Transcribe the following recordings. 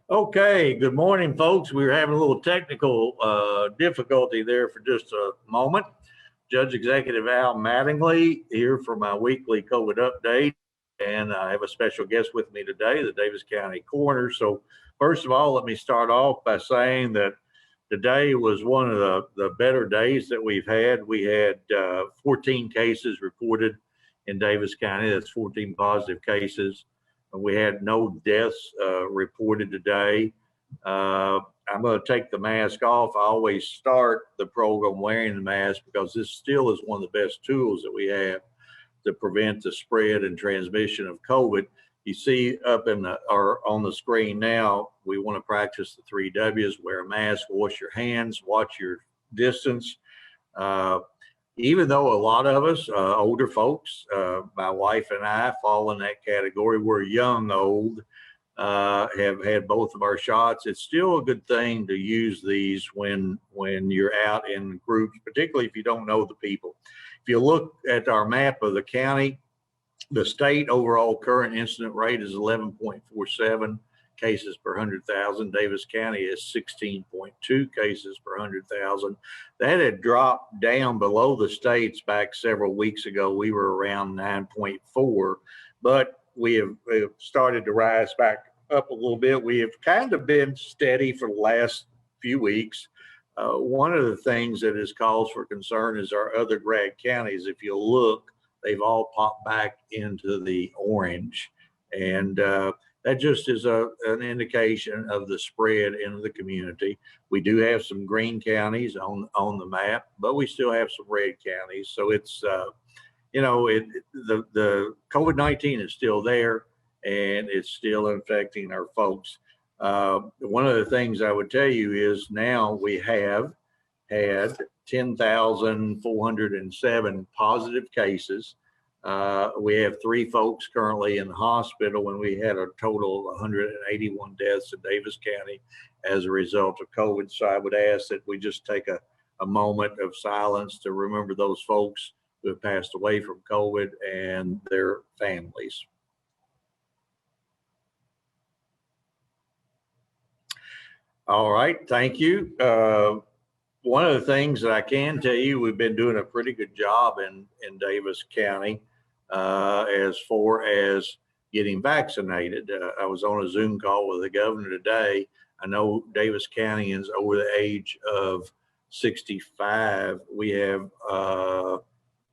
Okay, good morning, folks. We were having a little technical difficulty there for just a moment. Judge Executive Al Mattingly here for my weekly COVID update. And I have a special guest with me today, the Daviess County Coroner. So first of all, let me start off by saying that today was one of the better days that we've had. We had 14 cases reported in Daviess County. That's 14 positive cases. We had no deaths reported today. I'm going to take the mask off. I always start the program wearing the mask because this still is one of the best tools that we have to prevent the spread and transmission of COVID. You see up in the, or on the screen now, we want to practice the 3 W's: wear a mask, wash your hands, watch your distance. Even though a lot of us, older folks, my wife and I fall in that category, we're young, old, have had both of our shots. It's still a good thing to use these when you're out in groups, particularly if you don't know the people. If you look at our map of the county, the state overall current incident rate is 11.47 cases per 100,000. Daviess County is 16.2 cases per 100,000. That had dropped down below the states back several weeks ago. We were around 9.4, but we have started to rise back up a little bit. We have kind of been steady for the last few weeks. One of the things that is cause for concern is our other grad counties. If you look, they've all popped back into the orange. And that just is an indication of the spread into the community. We do have some green counties on the map, but we still have some red counties. So it's, the COVID-19 is still there and it's still infecting our folks. One of the things I would tell you is now we have had 10,407 positive cases. We have 3 folks currently in the hospital, and we had a total of 181 deaths in Daviess County as a result of COVID. So I would ask that we just take a moment of silence to remember those folks who have passed away from COVID and their families. All right, thank you. One of the things that I can tell you, we've been doing a pretty good job in Daviess County as far as getting vaccinated. I was on a Zoom call with the governor today. I know Daviess County is over the age of 65. We have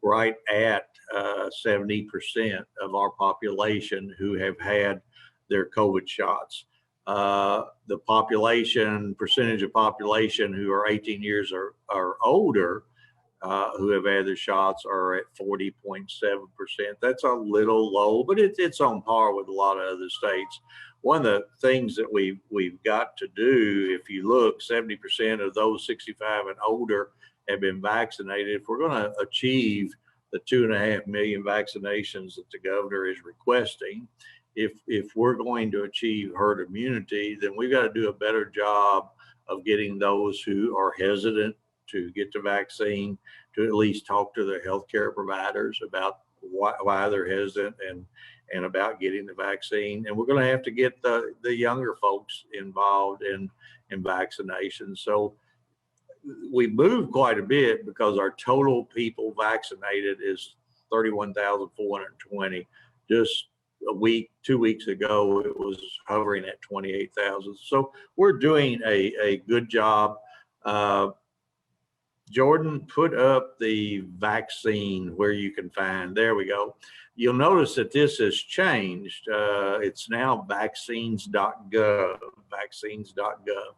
right at 70% of our population who have had their COVID shots. The percentage of population who are 18 years or older who have had their shots are at 40.7%. That's a little low, but it's on par with a lot of other states. One of the things that we've got to do, if you look, 70% of those 65 and older have been vaccinated. If we're going to achieve the 2.5 million vaccinations that the governor is requesting, if we're going to achieve herd immunity, then we've got to do a better job of getting those who are hesitant to get the vaccine to at least talk to their healthcare providers about why they're hesitant and about getting the vaccine. And we're going to have to get the younger folks involved in vaccination. So we moved quite a bit because our total people vaccinated is 31,420. Just a week, 2 weeks ago, it was hovering at 28,000. So we're doing a good job. Jordan, put up the vaccine where you can find, there we go. You'll notice that this has changed. It's now vaccines.gov, vaccines.gov.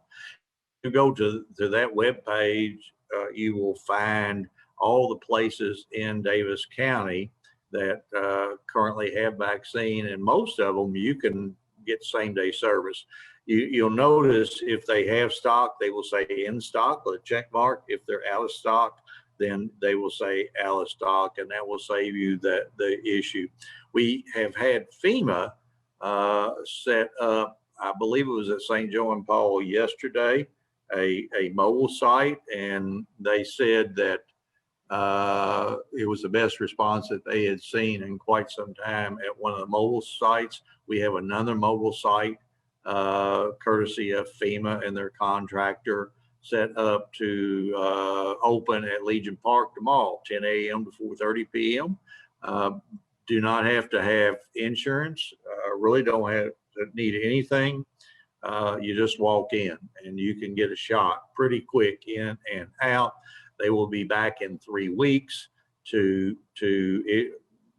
You go to that web page, you will find all the places in Daviess County that currently have vaccine, and most of them you can get same-day service. You'll notice if they have stock, they will say in stock with a check mark. If they're out of stock, then they will say out of stock, and that will save you the issue. We have had FEMA set up, I believe it was at St. Joe and Paul yesterday, a mobile site, and they said that it was the best response that they had seen in quite some time at one of the mobile sites. We have another mobile site courtesy of FEMA and their contractor, set up to open at Legion Park tomorrow, 10 a.m. to 4:30 p.m. Do not have to have insurance. Really don't need anything. You just walk in and you can get a shot pretty quick in and out. They will be back in 3 weeks to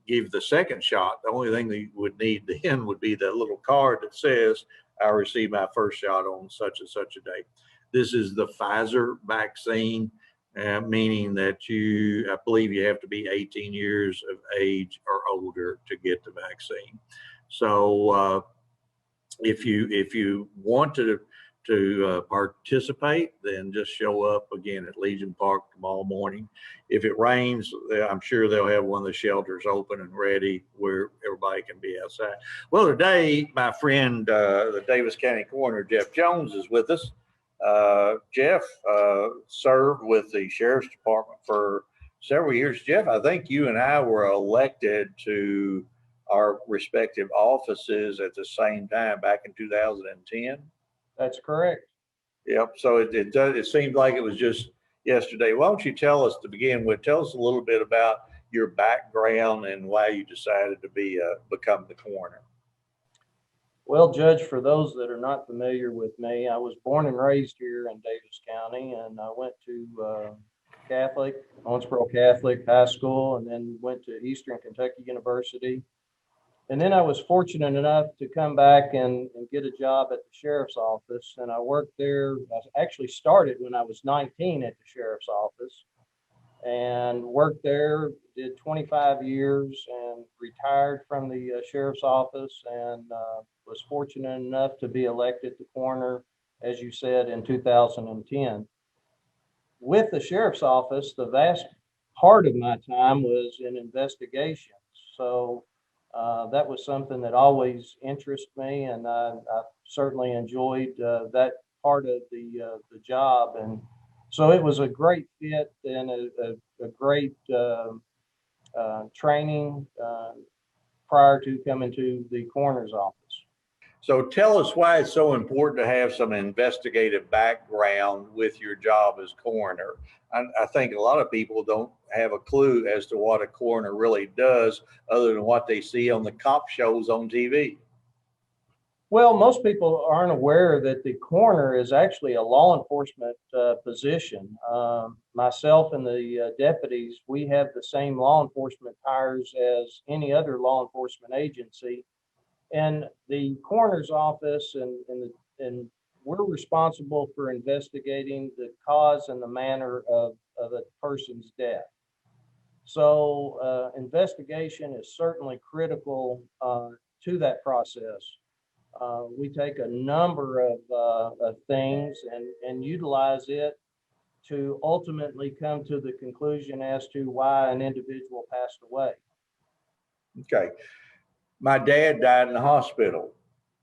give the second shot. The only thing they would need then would be that little card that says, I received my first shot on such and such a day. This is the Pfizer vaccine, meaning that I believe you have to be 18 years of age or older to get the vaccine. So if you want to participate, then just show up again at Legion Park tomorrow morning. If it rains, I'm sure they'll have one of the shelters open and ready where everybody can be outside. Well, today, my friend, the Daviess County Coroner, Jeff Jones, is with us. Jeff served with the Sheriff's Department for several years. Jeff, I think you and I were elected to our respective offices at the same time back in 2010. That's correct. Yep. So it seemed like it was just yesterday. Why don't you tell us to begin with? Tell us a little bit about your background and why you decided to become the coroner. Well, Judge, for those that are not familiar with me, I was born and raised here in Daviess County, and I went to Owensboro Catholic High School, and then went to Eastern Kentucky University. And then I was fortunate enough to come back and get a job at the sheriff's office. And I worked there. I actually started when I was 19 at the sheriff's office and worked there, did 25 years and retired from the sheriff's office, and was fortunate enough to be elected the coroner, as you said, in 2010. With the sheriff's office, the vast part of my time was in investigations. So that was something that always interested me, and I certainly enjoyed that part of the job. And so it was a great fit and a great training prior to coming to the coroner's office. So tell us why it's so important to have some investigative background with your job as coroner. I think a lot of people don't have a clue as to what a coroner really does other than what they see on the cop shows on TV. Well, most people aren't aware that the coroner is actually a law enforcement position. Myself and the deputies, we have the same law enforcement powers as any other law enforcement agency. And the coroner's office and we're responsible for investigating the cause and the manner of a person's death. So investigation is certainly critical to that process. We take a number of things and utilize it to ultimately come to the conclusion as to why an individual passed away. Okay. My dad died in the hospital.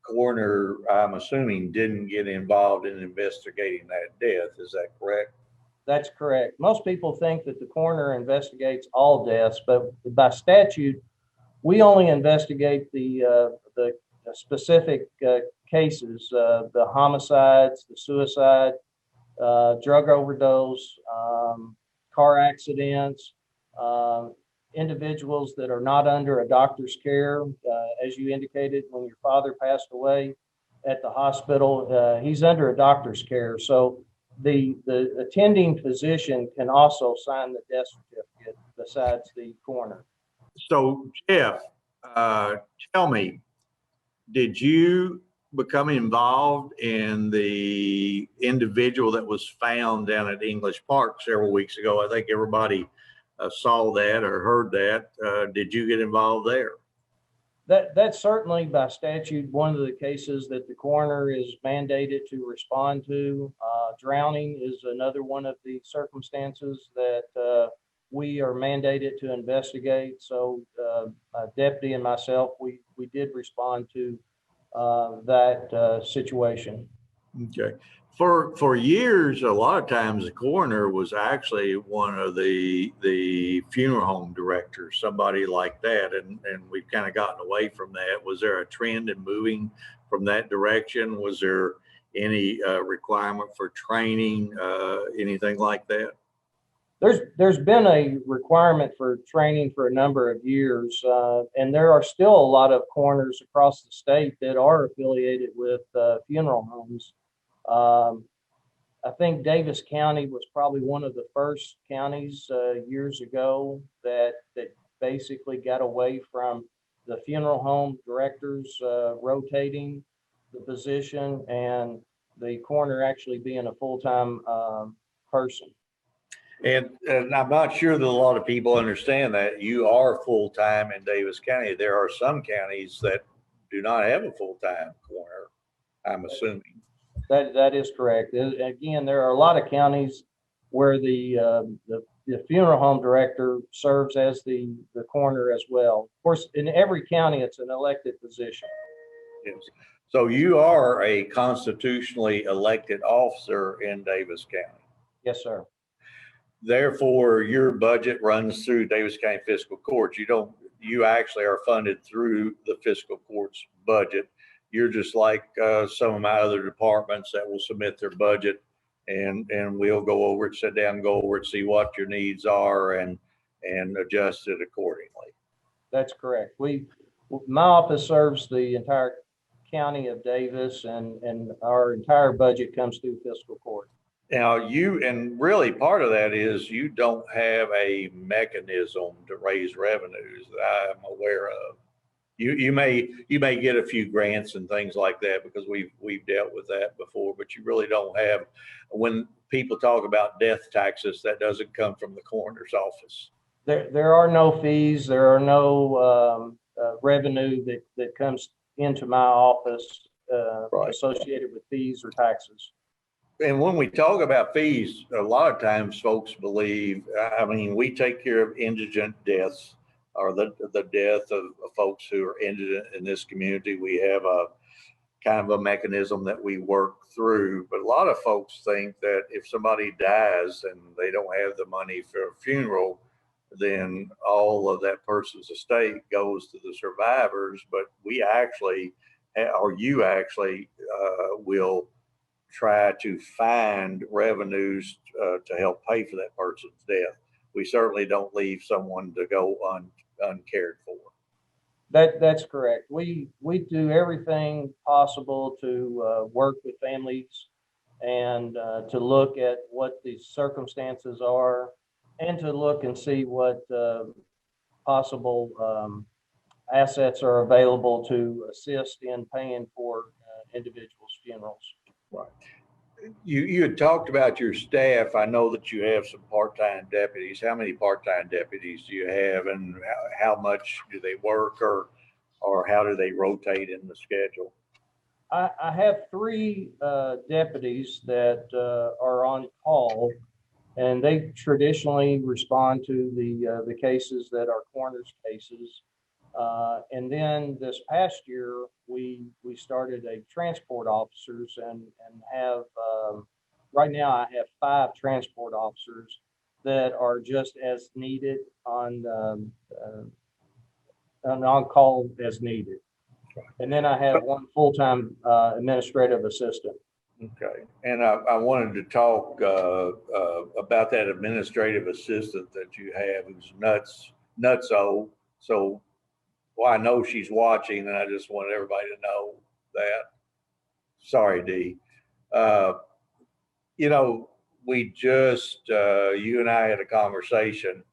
Coroner, I'm assuming, didn't get involved in investigating that death. Is that correct? That's correct. Most people think that the coroner investigates all deaths, but by statute, we only investigate the specific cases, the homicides, the suicide, drug overdose, car accidents, individuals that are not under a doctor's care. As you indicated, when your father passed away at the hospital, he's under a doctor's care. So the attending physician can also sign the death certificate besides the coroner. So, Jeff, tell me, did you become involved in the individual that was found down at English Park several weeks ago? I think everybody saw that or heard that. Did you get involved there? That's certainly by statute one of the cases that the coroner is mandated to respond to. Drowning is another one of the circumstances that we are mandated to investigate. So a deputy and myself, we did respond to that situation. Okay. For years, a lot of times the coroner was actually one of the funeral home directors, somebody like that, and we've kind of gotten away from that. Was there a trend in moving from that direction? Was there any requirement for training, anything like that? There's been a requirement for training for a number of years, and there are still a lot of coroners across the state that are affiliated with funeral homes. Um, I think Daviess County was probably one of the first counties years ago that basically got away from the funeral home directors rotating the position and the coroner actually being a full-time person. And I'm not sure that a lot of people understand that you are full-time in Daviess County. There are some counties that do not have a full-time coroner, I'm assuming. That is correct. Again, there are a lot of counties where the funeral home director serves as the coroner as well. Of course, in every county, it's an elected position. Yes. So you are a constitutionally elected officer in Daviess County. Yes, sir. Therefore, your budget runs through Daviess County Fiscal Court. You actually are funded through the fiscal court's budget. You're just like some of my other departments that will submit their budget, and we'll go over it, sit down, go over it, see what your needs are, and adjust it accordingly. That's correct. My office serves the entire county of Daviess, and our entire budget comes through fiscal court. Now and really part of that is you don't have a mechanism to raise revenues that I'm aware of. You may get a few grants and things like that because we've dealt with that before, but you really don't have. When people talk about death taxes, that doesn't come from the coroner's office. There are no fees. There are no revenue that comes into my office Right. associated with fees or taxes. And when we talk about fees, a lot of times folks believe, I mean, we take care of indigent deaths or the death of folks who are indigent in this community. We have a kind of a mechanism that we work through, but a lot of folks think that if somebody dies and they don't have the money for a funeral, then all of that person's estate goes to the survivors. But we actually, or you actually will try to find revenues to help pay for that person's death. We certainly don't leave someone to go uncared for. That's correct. We do everything possible to work with families and to look at what the circumstances are and to look and see what possible assets are available to assist in paying for individuals' funerals. Right. You had talked about your staff. I know that you have some part-time deputies. How many part-time deputies do you have, and how much do they work, or how do they rotate in the schedule? I have three deputies that are on call, and they traditionally respond to the cases that are coroner's cases. And then this past year, we started a transport officers and have right now I have 5 transport officers that are just as needed on call as needed. And then I have 1 full-time administrative assistant. Okay, and I wanted to talk about that administrative assistant that you have, who's nutso. So, well, I know she's watching, and I just want everybody to know that. Sorry, Dee. We just, you and I had a conversation.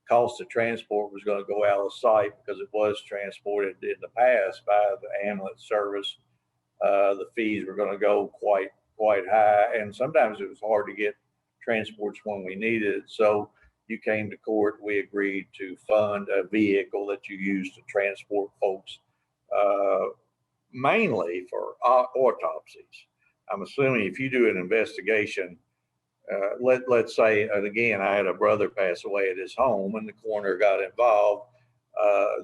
Cost of transport was going to go out of sight because it was transported in the past by the ambulance service. The fees were going to go quite high, and sometimes it was hard to get transports when we needed it. So you came to court. We agreed to fund a vehicle that you use to transport folks, mainly for autopsies. I'm assuming if you do an investigation, let's say, and again, I had a brother pass away at his home, and the coroner got involved.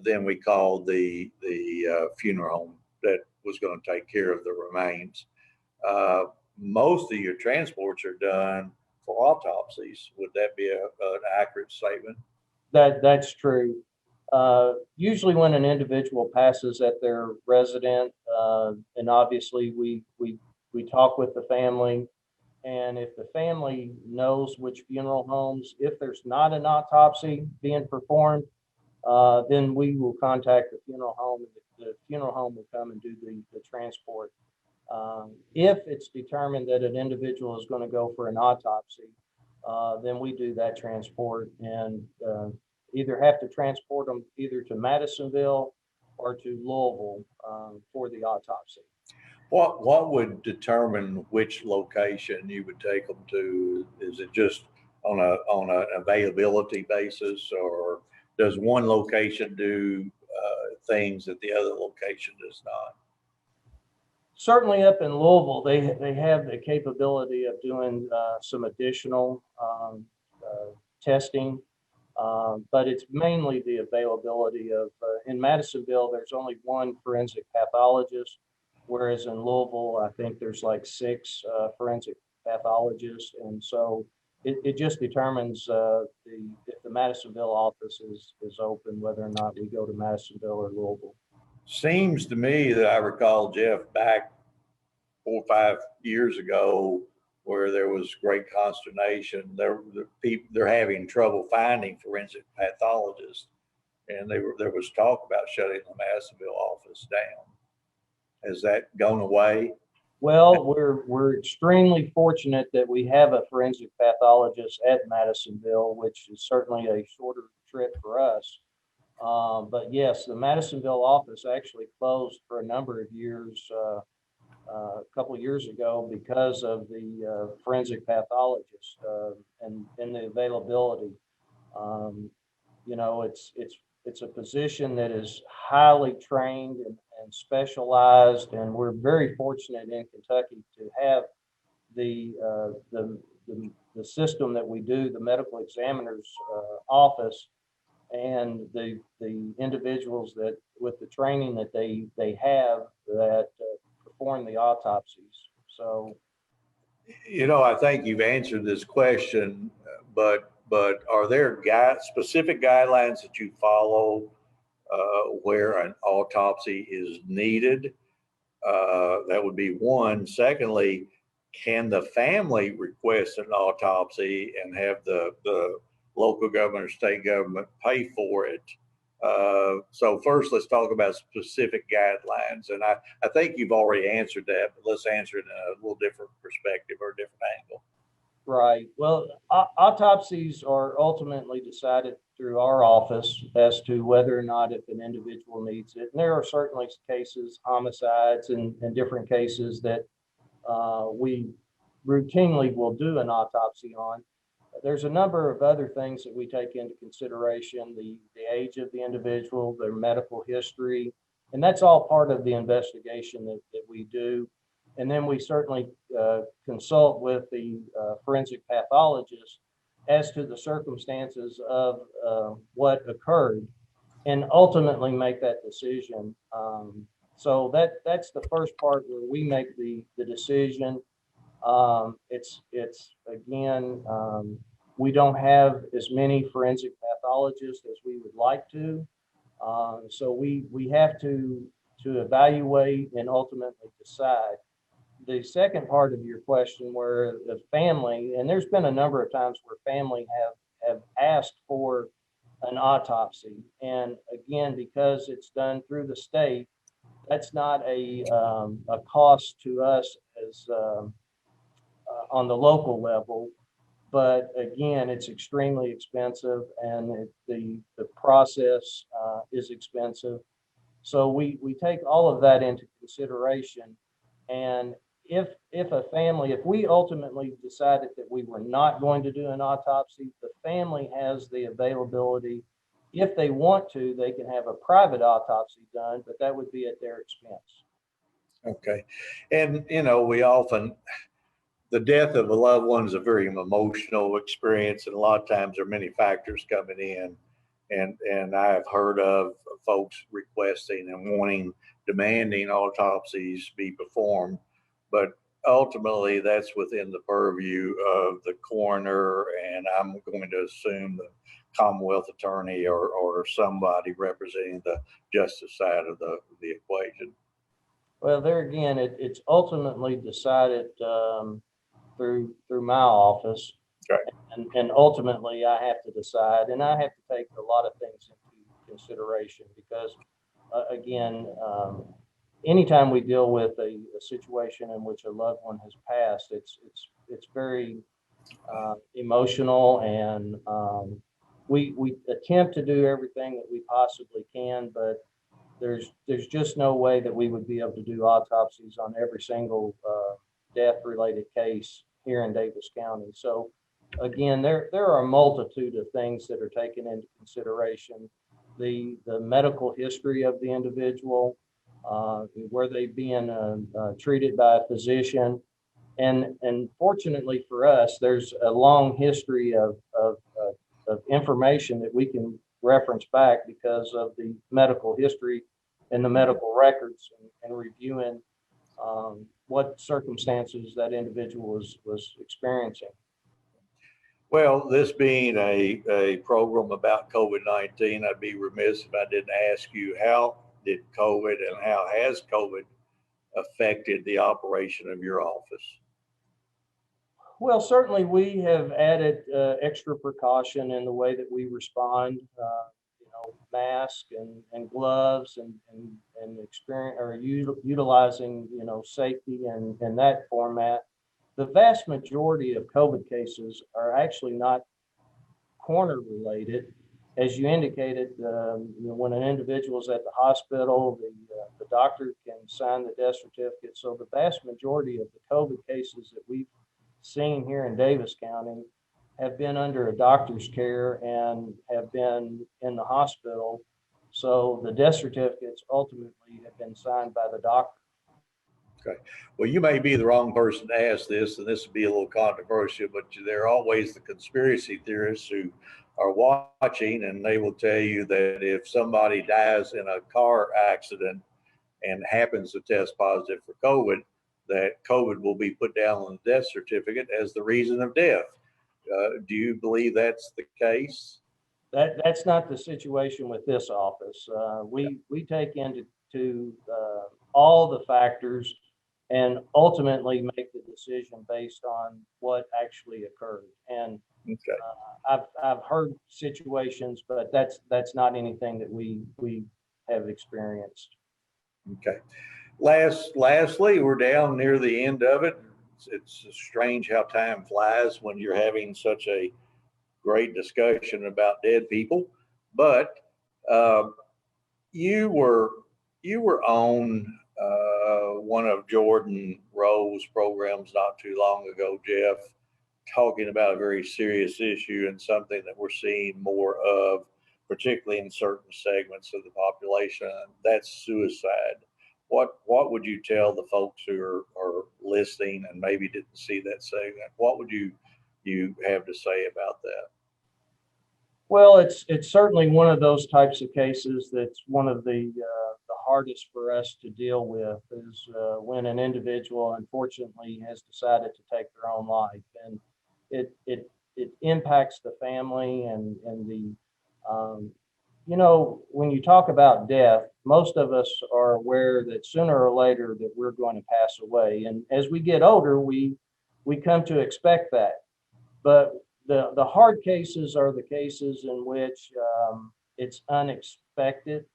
Then we called the funeral home that was going to take care of the remains. most of your transports are done for autopsies. Would that be an accurate statement? That's true. Usually when an individual passes at their resident, and obviously we talk with the family, and if the family knows which funeral homes, if there's not an autopsy being performed, then we will contact the funeral home. The funeral home will come and do the transport. If it's determined that an individual is going to go for an autopsy, then we do that transport and either have to transport them either to Madisonville or to Louisville for the autopsy. What would determine which location you would take them to? Is it just on an availability basis, or does one location do things that the other location does not? Certainly up in Louisville, they have the capability of doing some additional testing, but it's mainly the availability of, in Madisonville, there's only one forensic pathologist, whereas in Louisville, I think there's like 6 forensic pathologists. And so it just determines if the Madisonville office is open, whether or not we go to Madisonville or Louisville. Seems to me that I recall, Jeff, back 4 or 5 years ago, where there was great consternation. They're having trouble finding forensic pathologists, and there was talk about shutting the Madisonville office down. Has that gone away? Well, we're extremely fortunate that we have a forensic pathologist at Madisonville, which is certainly a shorter trip for us. But yes, the Madisonville office actually closed for a number of years, a couple of years ago, because of the forensic pathologist and the availability. You know, it's a position that is highly trained and specialized, and we're very fortunate in Kentucky to have the system that we do, the medical examiner's office, and the individuals that with the training that they have that perform the autopsies. So, You know, I think you've answered this question, but are there specific guidelines that you follow where an autopsy is needed? That would be one. Secondly, can the family request an autopsy and have the local government or state government pay for it? So first, let's talk about specific guidelines. And I think you've already answered that, but let's answer it in a little different perspective or a different angle. right. Well, autopsies are ultimately decided through our office as to whether or not if an individual needs it. And there are certainly cases, homicides and different cases that we routinely will do an autopsy on. There's a number of other things that we take into consideration, the age of the individual, their medical history, and that's all part of the investigation that we do. And then we certainly consult with the forensic pathologist as to the circumstances of what occurred and ultimately make that decision. So that's the first part where we make the decision. It's again, we don't have as many forensic pathologists as we would like to. So we have to evaluate and ultimately decide. The second part of your question, where the family, and there's been a number of times where family have asked for an autopsy, and again, because it's done through the state, that's not a cost to us as on the local level. But again, it's extremely expensive, and the process is expensive. So we take all of that into consideration. And if we ultimately decided that we were not going to do an autopsy, the family has the availability. If they want to, they can have a private autopsy done, but that would be at their expense. Okay. And, you know, the death of a loved one is a very emotional experience, and a lot of times there are many factors coming in. And I have heard of folks requesting and demanding autopsies be performed. But ultimately that's within the purview of the coroner, and I'm going to assume the Commonwealth attorney or somebody representing the justice side of the equation. Well, there again, it's ultimately decided through my office, Okay. and ultimately I have to decide, and I have to take a lot of things into consideration because, again, anytime we deal with a situation in which a loved one has passed, it's very emotional, and we attempt to do everything that we possibly can, but there's just no way that we would be able to do autopsies on every single death-related case here in Daviess County. So again, there are a multitude of things that are taken into consideration. The medical history of the individual, where they've been treated by a physician, and fortunately for us, there's a long history of information that we can reference back because of the medical history and the medical records, and reviewing what circumstances that individual was experiencing. Well, this being a program about COVID-19, I'd be remiss if I didn't ask you, how did COVID and how has COVID affected the operation of your office? Well, certainly we have added extra precaution in the way that we respond. Mask and gloves, and experience or utilizing safety and that format. The vast majority of COVID cases are actually not coroner related. As you indicated, when an individual is at the hospital, the doctor can sign the death certificate. So the vast majority of the COVID cases that we've seen here in Daviess County have been under a doctor's care and have been in the hospital. So the death certificates ultimately have been signed by the doctor. Okay. Well, you may be the wrong person to ask this, and this would be a little controversial, but there are always the conspiracy theorists who are watching, and they will tell you that if somebody dies in a car accident and happens to test positive for COVID, that COVID will be put down on the death certificate as the reason of death. Do you believe that's the case? That's not the situation with this office. We take into all the factors and ultimately make the decision based on what actually occurred. And okay. I've heard situations, but that's not anything that we have experienced. Okay. Lastly, we're down near the end of it. It's strange how time flies when you're having such a great discussion about dead people. But you were on one of Jordan Rowe's programs not too long ago, Jeff, talking about a very serious issue and something that we're seeing more of, particularly in certain segments of the population. That's suicide. What would you tell the folks who are listening and maybe didn't see that segment? What would you have to say about that? Well, it's certainly one of those types of cases that's one of the hardest for us to deal with, is when an individual unfortunately has decided to take their own life, and it impacts the family and the when you talk about death, most of us are aware that sooner or later that we're going to pass away, and as we get older, we come to expect that. But the hard cases are the cases in which it's unexpected,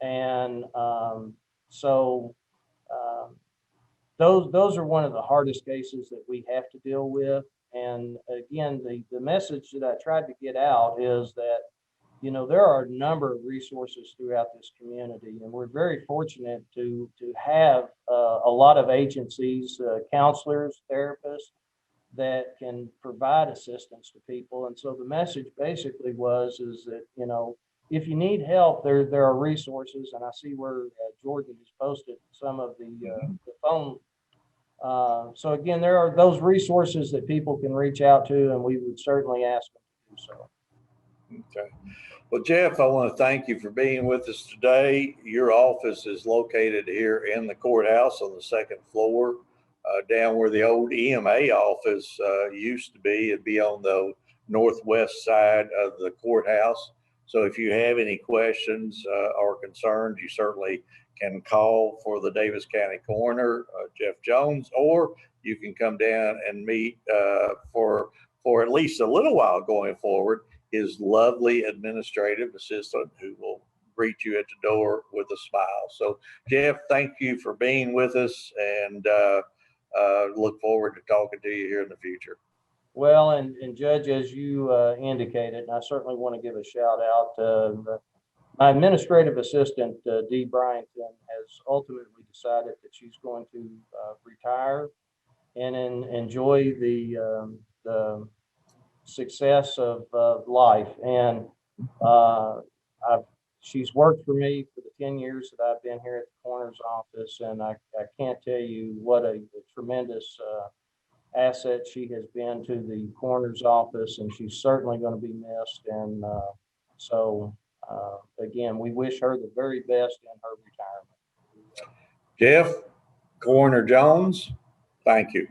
and so those are one of the hardest cases that we have to deal with. And again, the message that I tried to get out is that there are a number of resources throughout this community, and we're very fortunate to have a lot of agencies, counselors, therapists that can provide assistance to people. And so the message basically is that if you need help, there are resources, and I see where Jordan has posted some of the phone. So again, there are those resources that people can reach out to, and we would certainly ask them to do so. Okay. Well, Jeff, I want to thank you for being with us today. Your office is located here in the courthouse on the second floor. down where the old EMA office used to be. It'd be on the northwest side of the courthouse. So if you have any questions or concerns, you certainly can call for the Daviess County Coroner, Jeff Jones, or you can come down and meet for at least a little while going forward, his lovely administrative assistant who will greet you at the door with a smile. So Jeff, thank you for being with us, and look forward to talking to you here in the future. Well, and Judge, as you indicated, and I certainly want to give a shout out, my administrative assistant, Dee Bryant, has ultimately decided that she's going to retire and enjoy the success of life. And she's worked for me for the 10 years that I've been here at the coroner's office, and I can't tell you what a tremendous asset she has been to the coroner's office, and she's certainly going to be missed. And again, we wish her the very best in her retirement. Jeff, Coroner Jones, thank you.